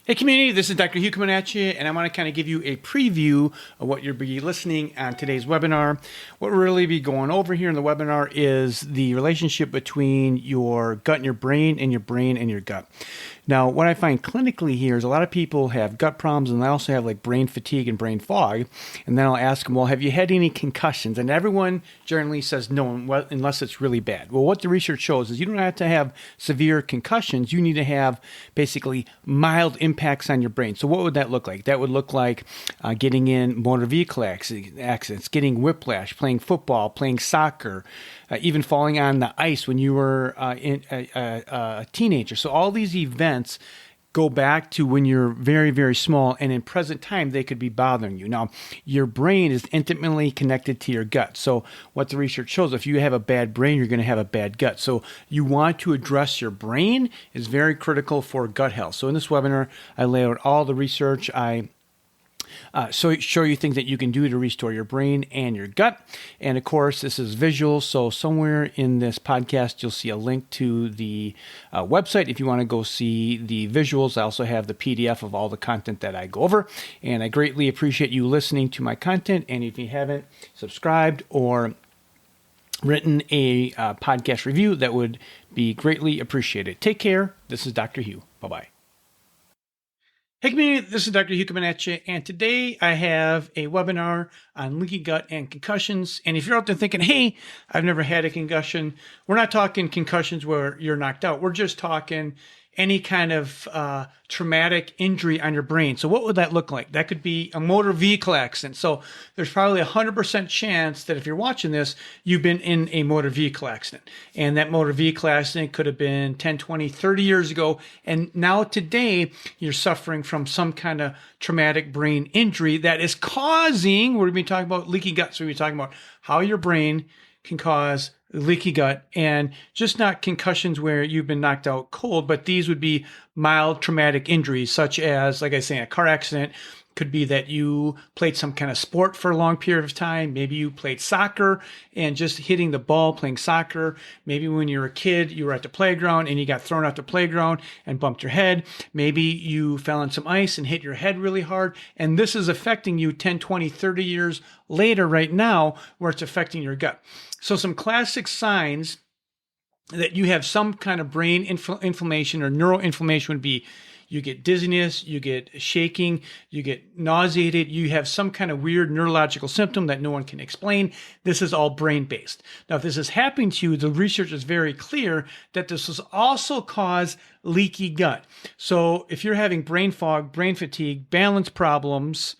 Hey community, this is Dr. Hugh coming at you, and I want to kind of give you a preview of what you'll be listening on today's webinar. What we'll really be going over here in the webinar is the relationship between your gut and your brain and your gut. Now, what I find clinically here is a lot of people have gut problems and they also have like brain fatigue and brain fog. And then I'll ask them, well, have you had any concussions? And everyone generally says no, unless it's really bad. Well, what the research shows is you don't have to have severe concussions. You need to have basically mild impacts on your brain. So what would that look like? That would look like getting in motor vehicle accidents, getting whiplash, playing football, playing soccer, even falling on the ice when you were a teenager. So all these events go back to when you're very, very small, and in present time, they could be bothering you. Now, your brain is intimately connected to your gut. So what the research shows, if you have a bad brain, you're going to have a bad gut. So you want to address your brain is very critical for gut health. So in this webinar, I lay out all the research. So show you things that you can do to restore your brain and your gut. And of course, this is visual. So somewhere in this podcast, you'll see a link to the website if you want to go see the visuals. I also have the PDF of all the content that I go over. And I greatly appreciate you listening to my content. And if you haven't subscribed or written a podcast review, that would be greatly appreciated. Take care. This is Dr. Hugh. Bye-bye. Hey community, this is Dr. Hugh coming at you, and today I have a webinar on leaky gut and concussions. And if you're out there thinking, hey, I've never had a concussion, we're not talking concussions where you're knocked out. We're just talking any kind of traumatic injury on your brain. So what would that look like? That could be a motor vehicle accident. So there's probably 100% chance that if you're watching this, you've been in a motor vehicle accident. And that motor vehicle accident could have been 10, 20, 30 years ago. And now today, you're suffering from some kind of traumatic brain injury that is causing, we're going to be talking about leaky gut. So we're talking about how your brain can cause leaky gut, and just not concussions where you've been knocked out cold, but these would be mild traumatic injuries, such as, like I say, a car accident. Could be that you played some kind of sport for a long period of time. Maybe you played soccer and just hitting the ball playing soccer. Maybe when you were a kid, you were at the playground and you got thrown out the playground and bumped your head. Maybe you fell on some ice and hit your head really hard. And this is affecting you 10, 20, 30 years later right now, where it's affecting your gut. So some classic signs that you have some kind of brain inflammation or neuroinflammation would be you get dizziness, you get shaking, you get nauseated, you have some kind of weird neurological symptom that no one can explain. This is all brain-based. Now, if this is happening to you, the research is very clear that this will also cause leaky gut. So if you're having brain fog, brain fatigue, balance problems,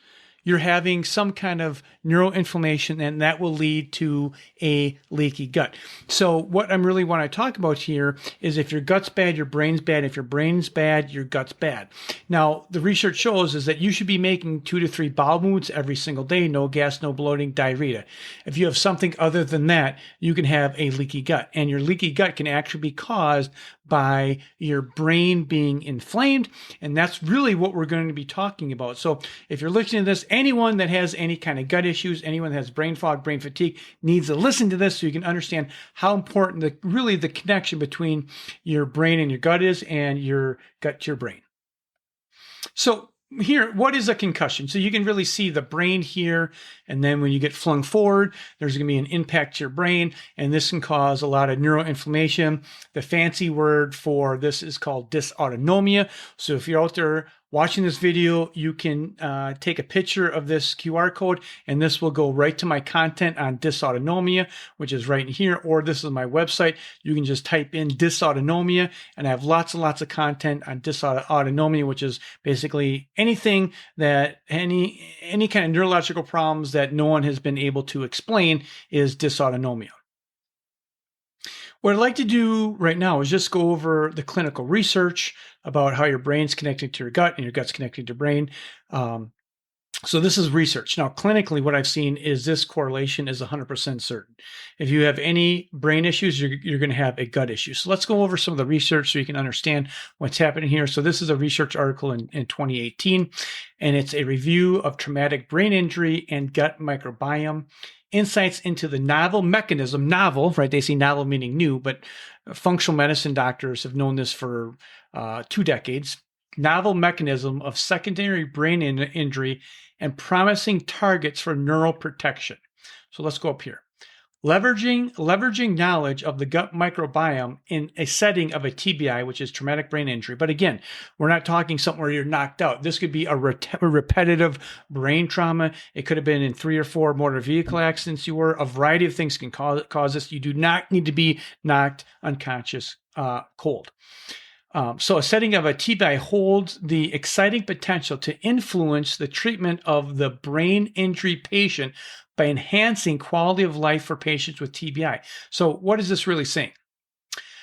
you're having some kind of neuroinflammation, and that will lead to a leaky gut. So what I really want to talk about here is if your gut's bad, your brain's bad. If your brain's bad, your gut's bad. Now, the research shows is that you should be making 2 to 3 bowel movements every single day, no gas, no bloating, diarrhea. If you have something other than that, you can have a leaky gut. And your leaky gut can actually be caused by your brain being inflamed. And that's really what we're going to be talking about. So if you're listening to this, anyone that has any kind of gut issues, anyone that has brain fog, brain fatigue, needs to listen to this so you can understand how important the connection between your brain and your gut is, and your gut to your brain. So here, what is a concussion? So you can really see the brain here, and then when you get flung forward, there's going to be an impact to your brain, and this can cause a lot of neuroinflammation. The fancy word for this is called dysautonomia. So if you're out there watching this video, you can take a picture of this QR code, and this will go right to my content on dysautonomia, which is right in here, or this is my website. You can just type in dysautonomia, and I have lots and lots of content on dysautonomia, which is basically anything that any kind of neurological problems that no one has been able to explain is dysautonomia. What I'd like to do right now is just go over the clinical research about how your brain's connected to your gut and your gut's connected to your brain. So this is research. Now, clinically, what I've seen is this correlation is 100% certain. If you have any brain issues, you're going to have a gut issue. So let's go over some of the research so you can understand what's happening here. So this is a research article in 2018, and it's a review of traumatic brain injury and gut microbiome. Insights into the novel mechanism, novel, right? They say novel meaning new, but functional medicine doctors have known this for 2 decades. novel mechanism of secondary brain injury and promising targets for neural protection. So let's go up here. Leveraging knowledge of the gut microbiome in a setting of a TBI, which is traumatic brain injury. But again, we're not talking something where you're knocked out. This could be a repetitive brain trauma. It could have been in 3 or 4 motor vehicle accidents you were. A variety of things can cause this. You do not need to be knocked unconscious cold. So a setting of a TBI holds the exciting potential to influence the treatment of the brain injury patient by enhancing quality of life for patients with TBI. So what is this really saying?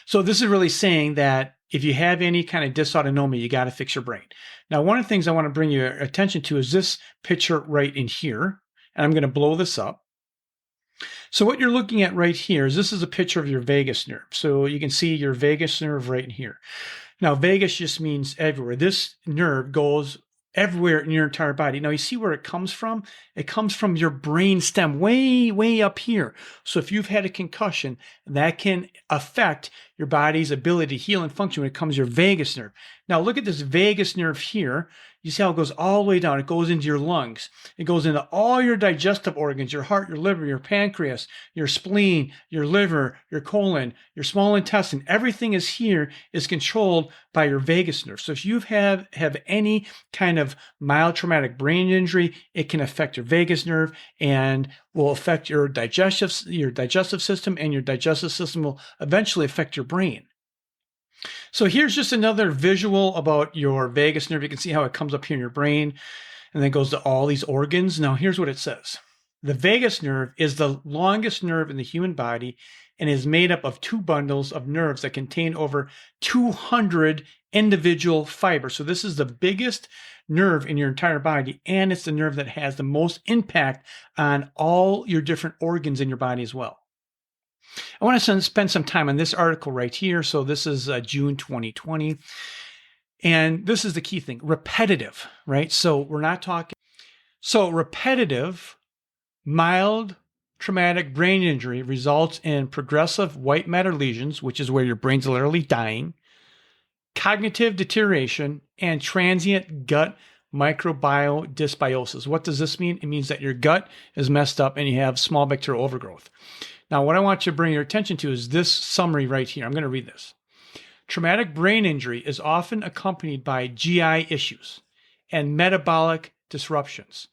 So this is really saying that if you have any kind of dysautonomia, you got to fix your brain. Now, one of the things I want to bring your attention to is this picture right in here. And I'm going to blow this up. So what you're looking at right here is this is a picture of your vagus nerve. So you can see your vagus nerve right in here. Now, vagus just means everywhere. This nerve goes everywhere in your entire body. Now, you see where it comes from? It comes from your brain stem, way, way up here. So if you've had a concussion, that can affect your body's ability to heal and function when it comes to your vagus nerve. Now, look at this vagus nerve here. You see how it goes all the way down. It goes into your lungs. It goes into all your digestive organs, your heart, your liver, your pancreas, your spleen, your liver, your colon, your small intestine. Everything is controlled by your vagus nerve. So if you have any kind of mild traumatic brain injury, it can affect your vagus nerve and will affect your digestive system, and your digestive system will eventually affect your brain. So here's just another visual about your vagus nerve. You can see how it comes up here in your brain and then goes to all these organs. Now here's what it says. The vagus nerve is the longest nerve in the human body and is made up of 2 bundles of nerves that contain over 200 individual fibers. So this is the biggest nerve in your entire body, and it's the nerve that has the most impact on all your different organs in your body as well. I want to spend some time on this article right here. So this is June 2020. And this is the key thing, repetitive, right? So we're not talking. So repetitive, mild traumatic brain injury results in progressive white matter lesions, which is where your brain's literally dying, cognitive deterioration, and transient gut microbiome dysbiosis. What does this mean? It means that your gut is messed up and you have small bacterial overgrowth. Now, what I want you to bring your attention to is this summary right here. I'm going to read this. Traumatic brain injury is often accompanied by GI issues and metabolic disruptions.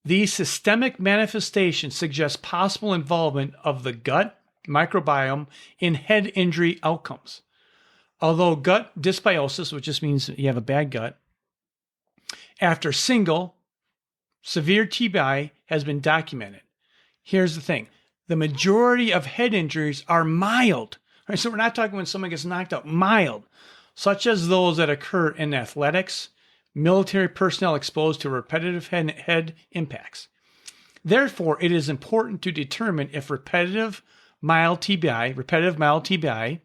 These systemic manifestations suggest possible involvement of the gut microbiome in head injury outcomes. Although gut dysbiosis, which just means you have a bad gut, after single severe TBI has been documented. Here's the thing. The majority of head injuries are mild. Right? So we're not talking when someone gets knocked out, mild, such as those that occur in athletics, military personnel exposed to repetitive head impacts. Therefore, it is important to determine if repetitive mild TBI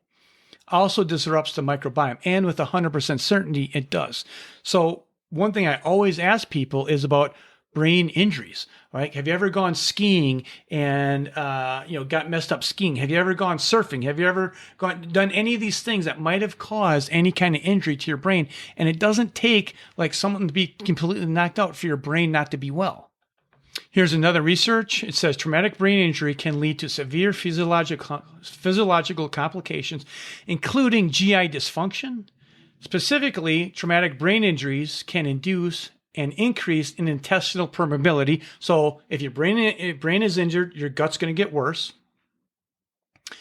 also disrupts the microbiome. And with 100% certainty, it does. So one thing I always ask people is about brain injuries, right? Have you ever gone skiing and got messed up skiing? Have you ever gone surfing? Have you ever done any of these things that might have caused any kind of injury to your brain? And it doesn't take like someone to be completely knocked out for your brain not to be well. Here's another research. It says traumatic brain injury can lead to severe physiological complications, including GI dysfunction. Specifically, traumatic brain injuries can induce an increase in intestinal permeability. So if your brain is injured, your gut's going to get worse.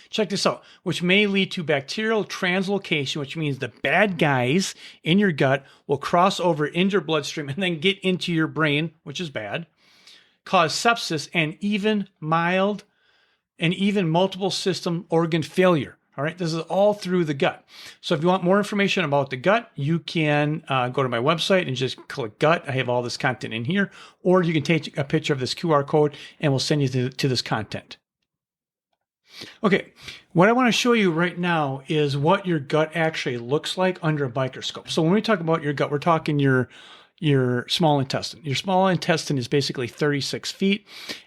Check this out, which may lead to bacterial translocation, which means the bad guys in your gut will cross over into your bloodstream and then get into your brain, which is bad, cause sepsis and even multiple system organ failure. All right, this is all through the gut. So if you want more information about the gut, you can go to my website and just click gut. I have all this content in here. Or you can take a picture of this QR code and we'll send you to this content. Okay, what I want to show you right now is what your gut actually looks like under a microscope. So when we talk about your gut, we're talking your your small intestine. Your small intestine is basically 36 feet,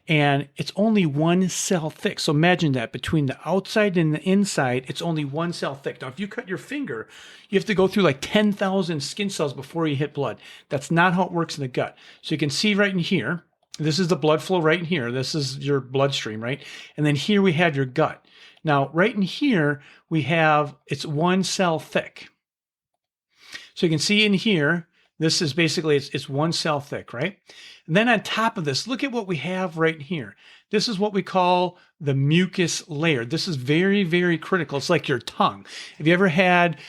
and it's only one cell thick. So imagine that between the outside and the inside, it's only one cell thick. Now, if you cut your finger, you have to go through like 10,000 skin cells before you hit blood. That's not how it works in the gut. So you can see right in here, this is the blood flow right in here. This is your bloodstream, right? And then here we have your gut. Now, right in here, we have, it's one cell thick. So you can see in here, this is basically, it's one cell thick, right? And then on top of this, look at what we have right here. This is what we call the mucus layer. This is very, very critical. It's like your tongue. If you ever had,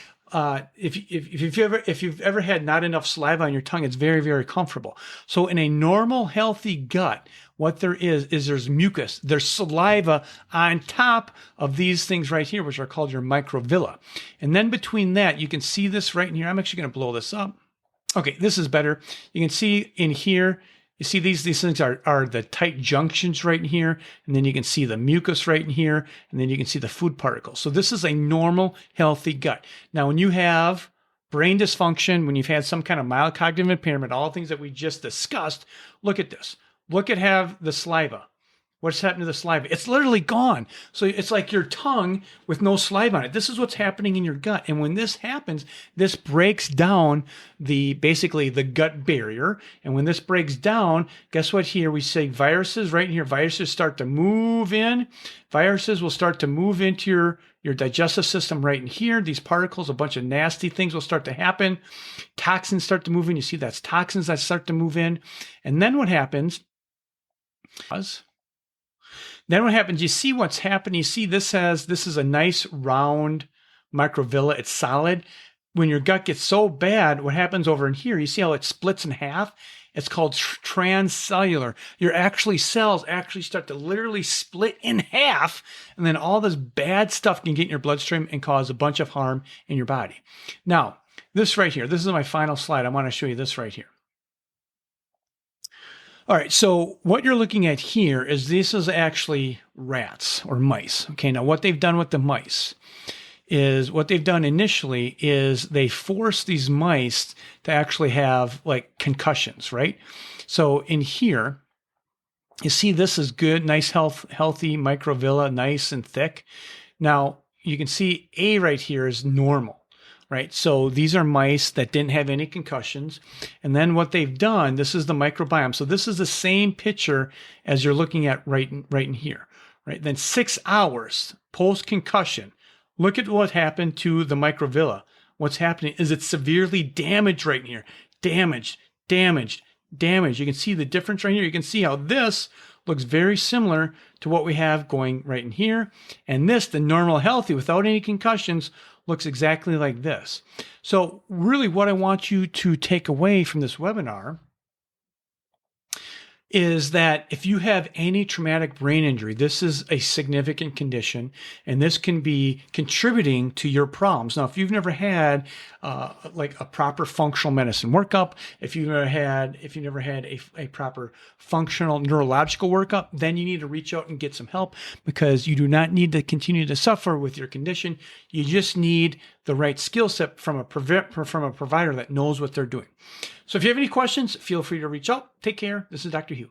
if you've ever had not enough saliva on your tongue, it's very, very comfortable. So in a normal, healthy gut, what there is there's mucus. There's saliva on top of these things right here, which are called your microvilli. And then between that, you can see this right in here. I'm actually going to blow this up. Okay, this is better. You can see in here, you see these things are the tight junctions right in here, and then you can see the mucus right in here, and then you can see the food particles. So this is a normal, healthy gut. Now, when you have brain dysfunction, when you've had some kind of mild cognitive impairment, all the things that we just discussed, look at this. Look at have the saliva. What's happened to the saliva? It's literally gone. So it's like your tongue with no saliva on it. This is what's happening in your gut. And when this happens, this breaks down basically the gut barrier. And when this breaks down, guess what here? We say viruses right in here. Viruses start to move in. Viruses will start to move into your digestive system right in here. These particles, a bunch of nasty things will start to happen. Toxins start to move in. You see that's toxins that start to move in. And then what happens? Then what happens, you see what's happening. You see this is a nice round microvilli. It's solid. When your gut gets so bad, what happens over in here, you see how it splits in half? It's called transcellular. Your cells actually start to literally split in half, and then all this bad stuff can get in your bloodstream and cause a bunch of harm in your body. Now, this right here, this is my final slide. I want to show you this right here. All right, so what you're looking at here is this is actually rats or mice. Okay, now what they've done with the mice is what they've done initially is they force these mice to actually have like concussions, right? So in here, you see this is good, nice healthy microvilli, nice and thick. Now you can see A right here is normal. Right, so these are mice that didn't have any concussions. And then what they've done, this is the microbiome. So this is the same picture as you're looking at right in here. Right, then 6 hours post-concussion, look at what happened to the microvilli. What's happening is it's severely damaged right in here. Damaged. You can see the difference right here. You can see how this looks very similar to what we have going right in here. And this, the normal healthy without any concussions, looks exactly like this. So really what I want you to take away from this webinar is that if you have any traumatic brain injury, this is a significant condition, and this can be contributing to your problems. Now, if you've never had like a proper functional medicine workup, if you've never had a proper functional neurological workup, then you need to reach out and get some help, because you do not need to continue to suffer with your condition. You just need the right skill set from a provider that knows what they're doing. So if you have any questions, feel free to reach out. Take care. This is Dr. Hugh.